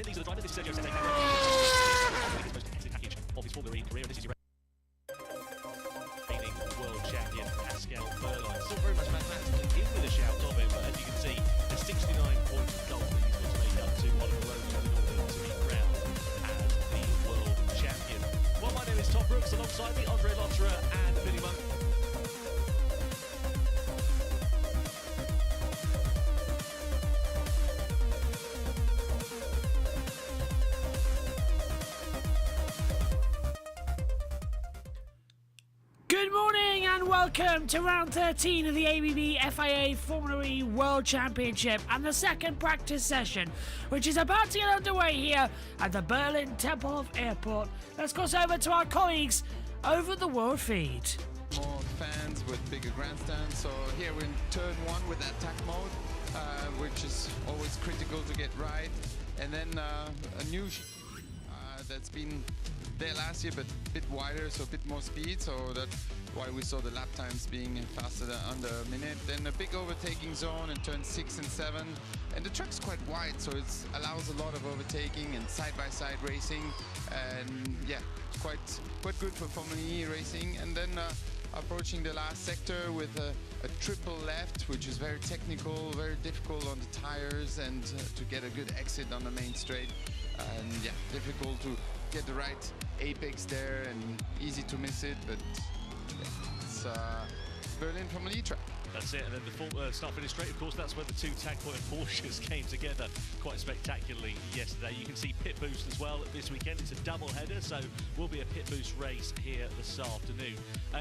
these are the drivers. This is Sergio Sete. Most competitive package of his Formula E career. This is your reigning world champion Pascal Wehrlein. Still very much mathematically in with a shout of it, but as you can see, the 69-point goal that he's got to make up to Oliver Rowland in order to be crowned as the world champion. Well, my name is Tom Brooks, alongside me, Andre Lotterer and Billy Monk. Good morning and welcome to round 13 of the ABB FIA Formula E World Championship and the second practice session, which is about to get underway here at the Berlin Tempelhof Airport. Let's cross over to our colleagues over the world feed. More fans with bigger grandstands, so here we're in turn 1 with attack mode, which is always critical to get right. And then a new that's been there last year, but a bit wider, so a bit more speed, so that's why we saw the lap times being faster than under a minute. Then a big overtaking zone in turn 6 and 7, and the track's quite wide, so it allows a lot of overtaking and side-by-side racing, and yeah, quite good for Formula E racing. And then approaching the last sector with a triple left, which is very technical, very difficult on the tires, and to get a good exit on the main straight, and yeah, difficult to get the right apex there and easy to miss it, but yeah, it's Berlin Formula E track. That's it, and then the full start-finish straight, of course, that's where the two Tag Point Porsches came together quite spectacularly yesterday. You can see Pit Boost as well this weekend. It's a double-header, so will be a Pit Boost race here this afternoon.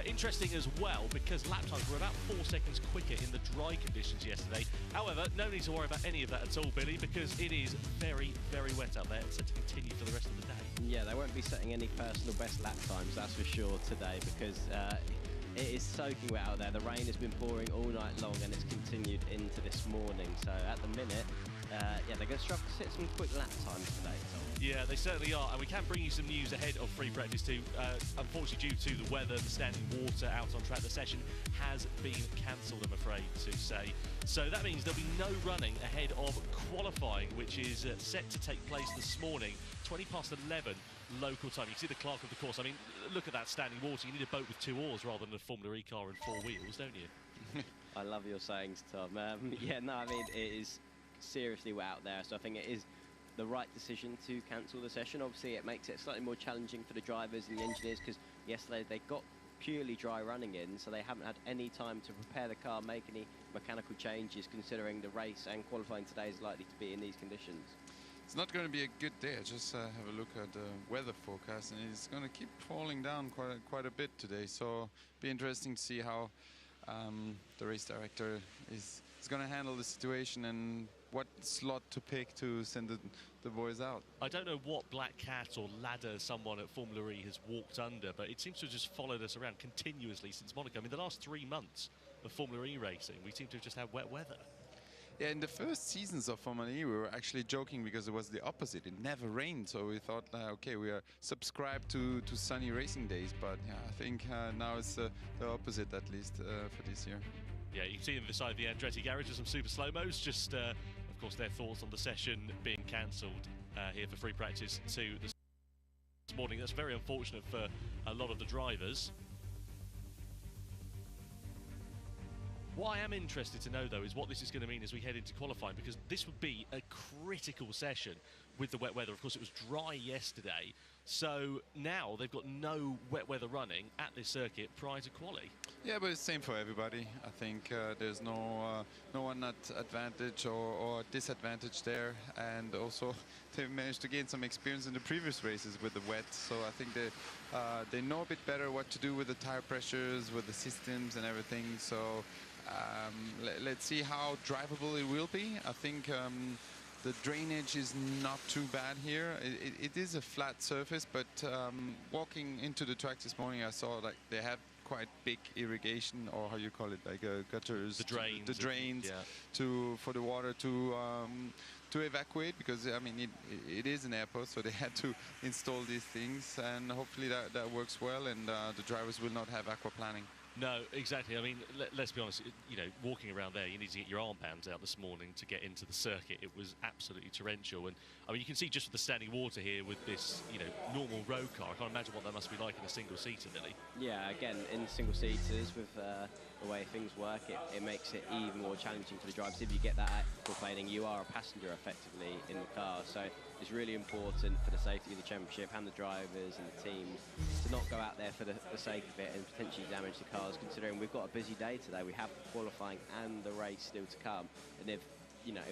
Interesting as well, because lap times were about 4 seconds quicker in the dry conditions yesterday. However, no need to worry about any of that at all, Billy, because it is very, very wet out there. It's set to continue for the rest of the day. Yeah, they won't be setting any personal best lap times, that's for sure, today, because it is soaking wet out there. The rain has been pouring all night long and it's continued into this morning. So at the minute, yeah, they're going to struggle to hit some quick lap times today, Tom. Yeah, they certainly are, and we can bring you some news ahead of free practice too. Unfortunately, due to the weather, the standing water out on track, the session has been cancelled, I'm afraid to say. So that means there'll be no running ahead of qualifying, which is set to take place this morning, 11:20 local time. You can see the clerk of the course. I mean, look at that standing water. You need a boat with 2 oars rather than a Formula E car and 4 wheels, don't you? I love your sayings, Tom. Yeah, no, I mean, it is seriously wet out there, so I think it is the right decision to cancel the session. Obviously, it makes it slightly more challenging for the drivers and the engineers, because yesterday they got purely dry running in, so they haven't had any time to prepare the car, make any mechanical changes, considering the race and qualifying today is likely to be in these conditions. It's not going to be a good day. I just have a look at the weather forecast, and it's going to keep falling down quite a bit today. So be interesting to see how the race director is going to handle the situation and what slot to pick to send the boys out. I don't know what black cat or ladder someone at Formula E has walked under, but it seems to have just followed us around continuously since Monaco. I mean, the last 3 months of Formula E racing, we seem to have just had wet weather. Yeah, in the first seasons of Formula E, we were actually joking because it was the opposite. It never rained, so we thought, okay, we are subscribed to sunny racing days. But yeah, I think now it's the opposite, at least for this year. Yeah, you can see on the side of the Andretti garage there's some super slow-mos. Just, of course, their thoughts on the session being cancelled here for free practice 2 this morning. That's very unfortunate for a lot of the drivers. What I am interested to know, though, is what this is going to mean as we head into qualifying, because this would be a critical session with the wet weather. Of course, it was dry yesterday, so now they've got no wet weather running at this circuit prior to quali. Yeah, but it's the same for everybody. I think there's no one at advantage or disadvantage there, and also they've managed to gain some experience in the previous races with the wet, so I think they know a bit better what to do with the tire pressures, with the systems and everything. So let's see how drivable it will be. I think the drainage is not too bad here. It is a flat surface, but walking into the track this morning, I saw like they have quite big irrigation, or how you call it, like gutters, the drains, yeah, for the water to evacuate, because I mean it is an airport, so they had to install these things, and hopefully that works well, and the drivers will not have aquaplaning. No, exactly. I mean, let's be honest, you know, walking around there, you need to get your armbands out this morning to get into the circuit. It was absolutely torrential. And, I mean, you can see just with the standing water here with this, you know, normal road car, I can't imagine what that must be like in a single-seater, really. Yeah, again, in single-seaters, with the way things work, it makes it even more challenging for the drivers. If you get that aquaplaning, you are a passenger, effectively, in the car. So it's really important for the safety of the championship and the drivers and the teams to not go out there for the sake of it and potentially damage the cars, considering we've got a busy day today. We have qualifying and the race still to come. And if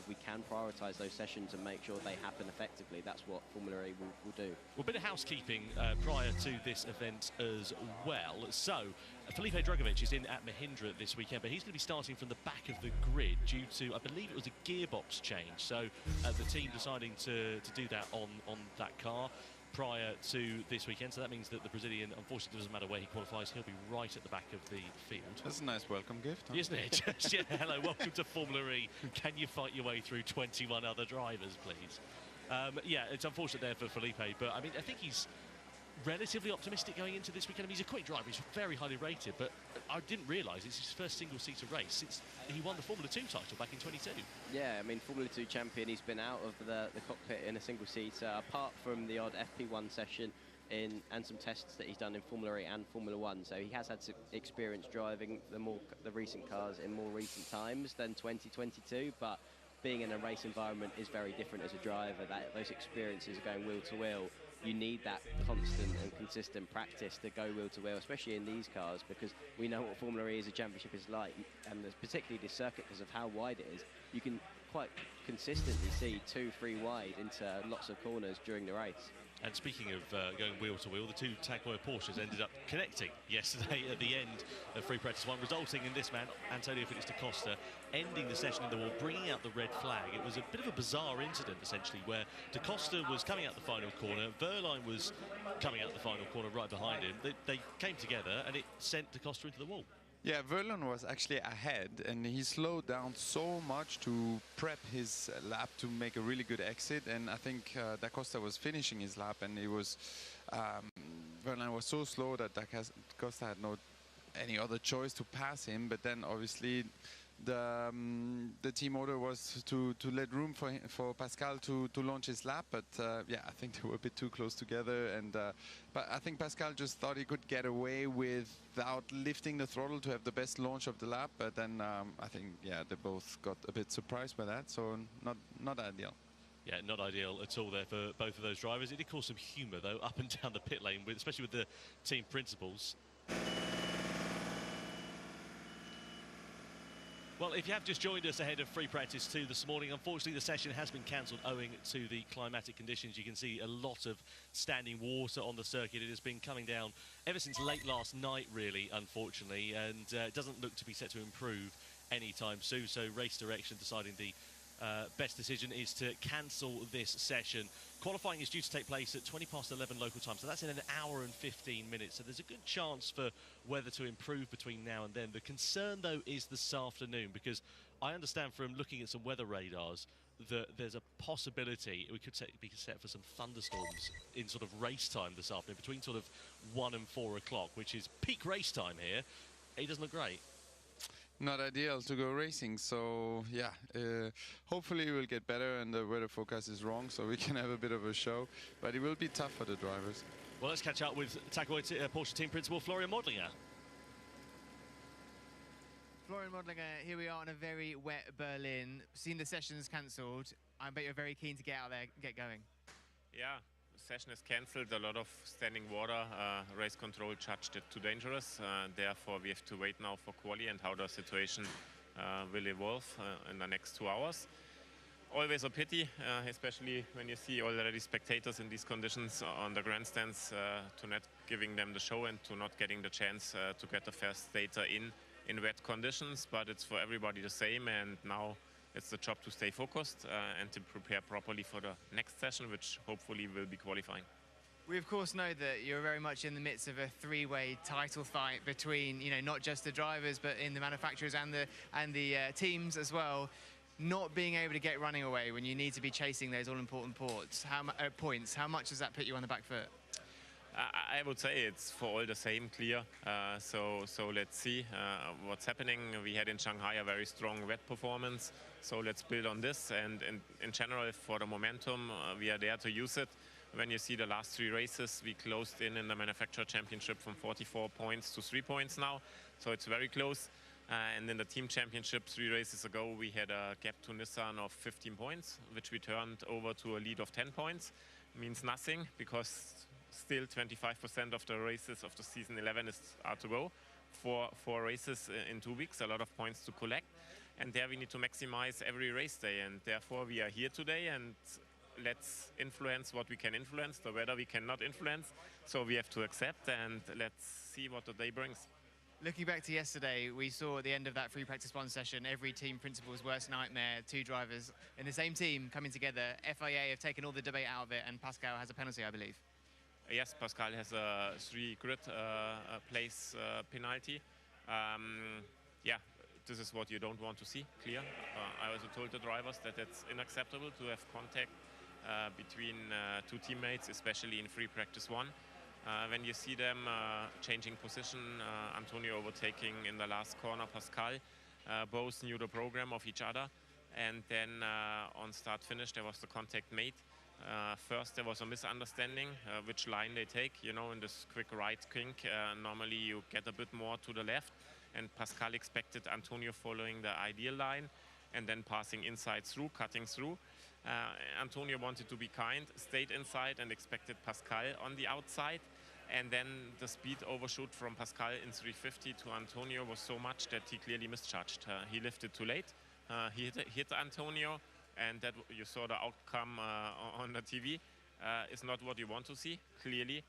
we can prioritise those sessions and make sure they happen effectively, that's what Formula E will do. Well, a bit of housekeeping prior to this event as well. So, Felipe Drugovich is in at Mahindra this weekend, but he's going to be starting from the back of the grid due to, I believe it was a gearbox change. So, the team deciding to do that on that car prior to this weekend. So that means that the Brazilian, unfortunately, doesn't matter where he qualifies, he'll be right at the back of the field. That's a nice welcome gift, huh? Isn't it? Just, yeah, hello, welcome to Formula E. Can you fight your way through 21 other drivers, please? Yeah, it's unfortunate there for Felipe, but I mean, I think he's relatively optimistic going into this weekend. I mean, he's a quick driver, he's very highly rated, but I didn't realise it's his first single-seater race since he won the Formula 2 title back in 22. Yeah, I mean, Formula 2 champion, he's been out of the cockpit in a single-seater, apart from the odd FP1 session and some tests that he's done in Formula E and Formula 1. So he has had some experience driving the recent cars in more recent times than 2022, but being in a race environment is very different as a driver. Those experiences are going wheel to wheel. You need that constant and consistent practice to go wheel to wheel, especially in these cars, because we know what Formula E as a championship is like, and particularly this circuit, because of how wide it is. You can quite consistently see 2-3 wide into lots of corners during the race. And speaking of going wheel to wheel, the two Tag Heuer Porsches ended up connecting yesterday at the end of free practice 1, resulting in this man, Antonio Felix da Costa, ending the session in the wall, bringing out the red flag. It was a bit of a bizarre incident, essentially, where da Costa was coming out the final corner, Wehrlein was coming out the final corner right behind him. They came together, and it sent da Costa into the wall. Yeah, Wehrlein was actually ahead, and he slowed down so much to prep his lap to make a really good exit. And I think da Costa was finishing his lap, and it was Wehrlein was so slow that da Costa had any other choice to pass him. But then obviously the team order was to let room for Pascal to launch his lap, but yeah, I think they were a bit too close together, and but I think Pascal just thought he could get away without lifting the throttle to have the best launch of the lap, but then I think, yeah, they both got a bit surprised by that, so not ideal. Yeah, not ideal at all there for both of those drivers. It did cause some humour, though, up and down the pit lane, especially with the team principals. Well, if you have just joined us ahead of free practice 2 this morning, unfortunately the session has been cancelled owing to the climatic conditions. You can see a lot of standing water on the circuit. It has been coming down ever since late last night, really, unfortunately, and it doesn't look to be set to improve anytime soon. So race direction deciding the best decision is to cancel this session. Qualifying is due to take place at 11:20 local time, so that's in an hour and 15 minutes. So there's a good chance for weather to improve between now and then. The concern, though, is this afternoon, because I understand from looking at some weather radars that there's a possibility we could be set for some thunderstorms in sort of race time this afternoon, between sort of 1 and 4 o'clock, which is peak race time here. It doesn't look great. Not ideal to go racing, so yeah, hopefully it will get better and the weather forecast is wrong, so we can have a bit of a show, but it will be tough for the drivers. Well, let's catch up with Tag Heuer Porsche team principal Florian Modlinger. Florian Modlinger, here we are in a very wet Berlin. Seeing the sessions cancelled, I bet you're very keen to get out there and get going. Yeah. Session is cancelled, a lot of standing water, race control judged it too dangerous, therefore we have to wait now for quali and how the situation will evolve in the next 2 hours. Always a pity, especially when you see already spectators in these conditions on the grandstands, to not giving them the show and to not getting the chance to get the first data in wet conditions, but it's for everybody the same, and now it's the job to stay focused and to prepare properly for the next session, which hopefully will be qualifying. We of course know that you're very much in the midst of a three-way title fight between, you know, not just the drivers, but in the manufacturers and the teams as well. Not being able to get running away when you need to be chasing those all-important points, how much does that put you on the back foot? I would say it's for all the same clear. So let's see what's happening. We had in Shanghai a very strong wet performance. So let's build on this. And in general, for the momentum, we are there to use it. When you see the last 3 races, we closed in the Manufacturer Championship from 44 points to 3 points now. So it's very close. And in the Team Championship 3 races ago, we had a gap to Nissan of 15 points, which we turned over to a lead of 10 points. Means nothing, because still 25% of the races of the season 11 are to go. 4 races in 2 weeks, a lot of points to collect. And there we need to maximize every race day. And therefore we are here today, and let's influence what we can influence. The weather we cannot influence, so we have to accept, and let's see what the day brings. Looking back to yesterday, we saw at the end of that free practice 1 session, every team principal's worst nightmare, 2 drivers in the same team coming together. FIA have taken all the debate out of it, and Pascal has a penalty, I believe. Yes, Pascal has a 3 grid place penalty. Yeah, this is what you don't want to see, clear. I also told the drivers that it's unacceptable to have contact between 2 teammates, especially in free practice 1. When you see them changing position, Antonio overtaking in the last corner Pascal, both knew the program of each other. And then on start-finish, there was the contact made. First, there was a misunderstanding which line they take. You know, in this quick right kink, normally you get a bit more to the left. And Pascal expected Antonio following the ideal line and then passing inside through, cutting through. Antonio wanted to be kind, stayed inside and expected Pascal on the outside. And then the speed overshoot from Pascal in 350 to Antonio was so much that he clearly misjudged. He lifted too late. He hit Antonio, and that you saw the outcome on the TV. Is not what you want to see, clearly.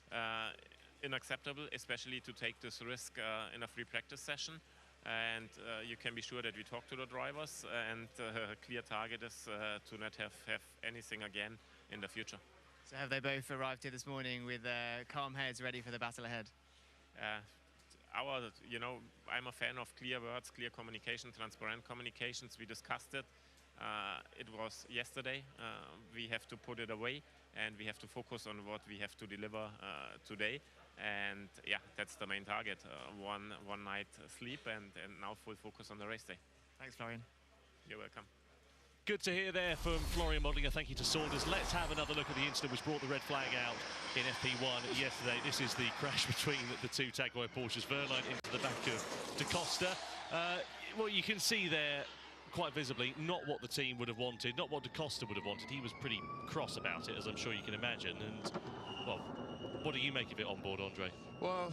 Unacceptable, especially to take this risk in a free practice session. And you can be sure that we talk to the drivers, and clear target is to not have anything again in the future. So have they both arrived here this morning with calm heads ready for the battle ahead? You know, I'm a fan of clear words, clear communication, transparent communications. We discussed it. It was yesterday. We have to put it away, and we have to focus on what we have to deliver today. And yeah, that's the main target. One night sleep, and now full focus on the race day. Thanks, Florian. You're welcome. Good to hear there from Florian Modlinger. Thank you to Saunders. Let's have another look at the incident which brought the red flag out in FP1 yesterday. This is the crash between the 2 Tag Heuer Porsches. Wehrlein into the back of Da Costa. Well, you can see there quite visibly not what the team would have wanted, not what Da Costa would have wanted. He was pretty cross about it, as I'm sure you can imagine. And, well, what do you make of it on board, Andre? Well,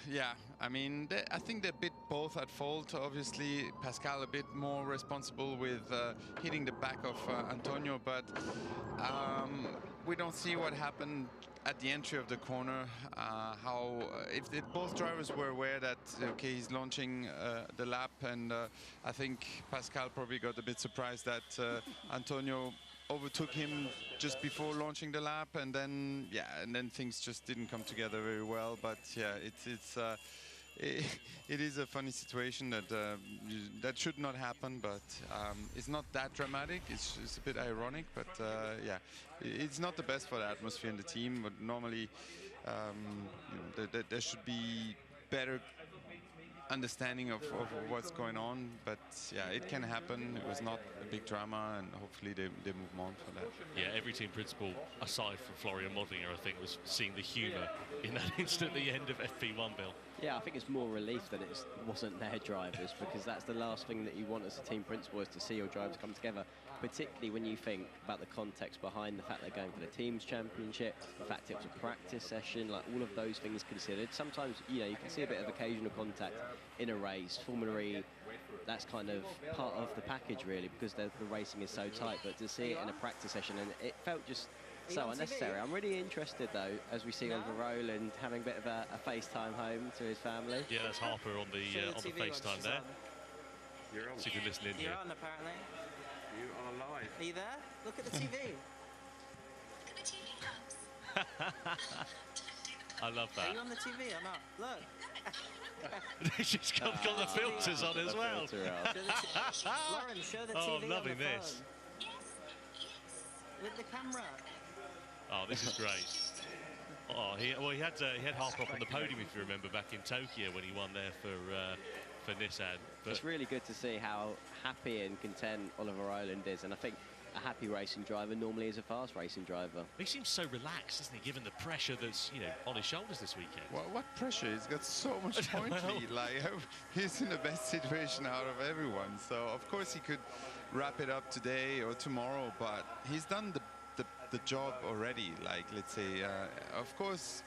yeah, I mean, I think they're a bit both at fault. Obviously, Pascal a bit more responsible with hitting the back of Antonio, but we don't see what happened at the entry of the corner. If both drivers were aware that, okay, he's launching the lap, and I think Pascal probably got a bit surprised that Antonio overtook him just before launching the lap, and then things just didn't come together very well. But yeah, it is a funny situation that should not happen, but it's not that dramatic. It's a bit ironic, but yeah, it's not the best for the atmosphere in the team. But normally there should be better understanding of what's going on, but yeah, it can happen. It was not a big drama, and hopefully they move on for that. Yeah, every team principal, aside from Florian Modlinger, I think, was seeing the humour in that instant at the end of FP1, Bill. Yeah, I think it's more relief that it wasn't their drivers, because that's the last thing that you want as a team principal, is to see your drivers come together, particularly when you think about the context behind the fact they're going for the team's championship, the fact it was a practice session, like all of those things considered. Sometimes, you know, you can see a bit of occasional contact in a race. Formula E, that's kind of part of the package, really, because the racing is so tight, but to see it in a practice session, and it felt just so unnecessary. I'm really interested, though, as we see Oliver Rowland having a bit of a FaceTime home to his family. Yeah, that's Harper on the FaceTime there. You're on. So you can listen in here. You're on, apparently. You are live. Are you there? Look at the TV. Look at the TV, Cubs. I love Are you that. on the TV or not? Look. She's got the filters on as well. Lauren, show the TV Oh, on I'm the loving phone. this. Yes, yes. With the camera. Oh, this is great. Oh, he had Harper up on the podium, if you remember, back in Tokyo when he won there for Nissan. But it's really good to see how happy and content Oliver Rowland is, and I think a happy racing driver normally is a fast racing driver. he seems so relaxed, doesn't he, given the pressure that's on his shoulders this weekend. Well, what pressure? He's got so much point lead. Like, he's in the best situation out of everyone. So of course he could wrap it up today or tomorrow, but he's done the job already. Like, let's say, of course,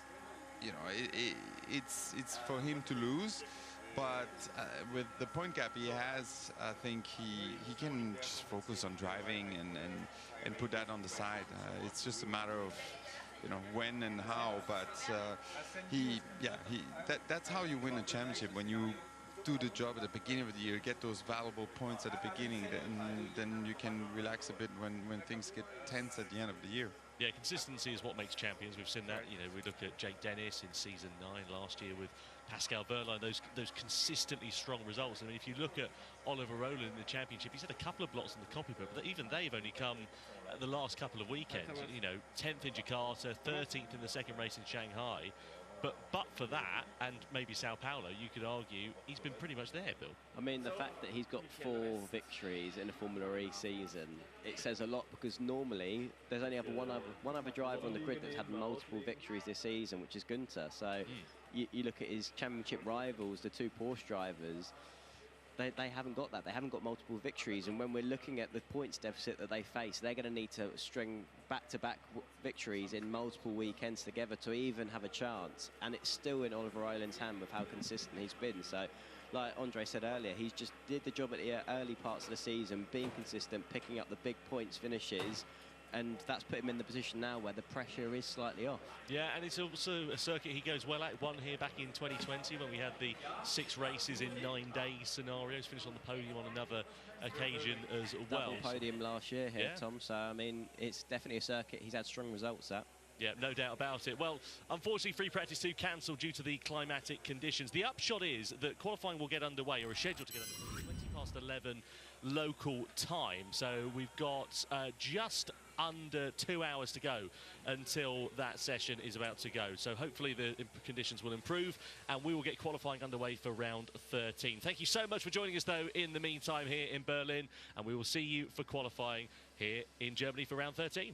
it's for him to lose. But with the point gap he has, I think he can just focus on driving and put that on the side. It's just a matter of when and how. But that's how you win a championship, when you do the job at the beginning of the year, get those valuable points at the beginning, then you can relax a bit when things get tense at the end of the year. Yeah, consistency is what makes champions. We've seen that. We look at Jake Dennis in season 9 last year with Pascal Wehrlein, those consistently strong results. I mean, if you look at Oliver Rowland in the championship, he's had a couple of blocks in the copybook, but even they've only come the last couple of weekends. 10th in Jakarta, 13th in the second race in Shanghai. But for that, and maybe Sao Paulo, you could argue he's been pretty much there, Bill. I mean, the fact that he's got 4 victories in a Formula E season, it says a lot, because normally there's only one other driver on the grid that's had multiple victories this season, which is Günther. So you look at his championship rivals, the 2 Porsche drivers, they haven't got that. They haven't got multiple victories. And when we're looking at the points deficit that they face, they're going to need to string back-to-back victories in multiple weekends together to even have a chance. And it's still in Oliver Rowland's hand with how consistent he's been. So, like Andre said earlier, he's just did the job at the early parts of the season, being consistent, picking up the big points finishes. And that's put him in the position now where the pressure is slightly off. Yeah, and it's also a circuit he goes well at. Won here back in 2020 when we had the 6 races in 9 days scenarios. Finished on the podium on another occasion as well. Double podium last year here, Yeah. Tom. So, I mean, it's definitely a circuit he's had strong results at. Yeah, no doubt about it. Well, unfortunately, free practice 2 cancelled due to the climatic conditions. The upshot is that qualifying will get underway, or is scheduled to get underway, 11 local time. So we've got just under 2 hours to go until that session is about to go. So hopefully the conditions will improve and we will get qualifying underway for round 13. Thank you so much for joining us, though, in the meantime here in Berlin, and we will see you for qualifying here in Germany for round 13.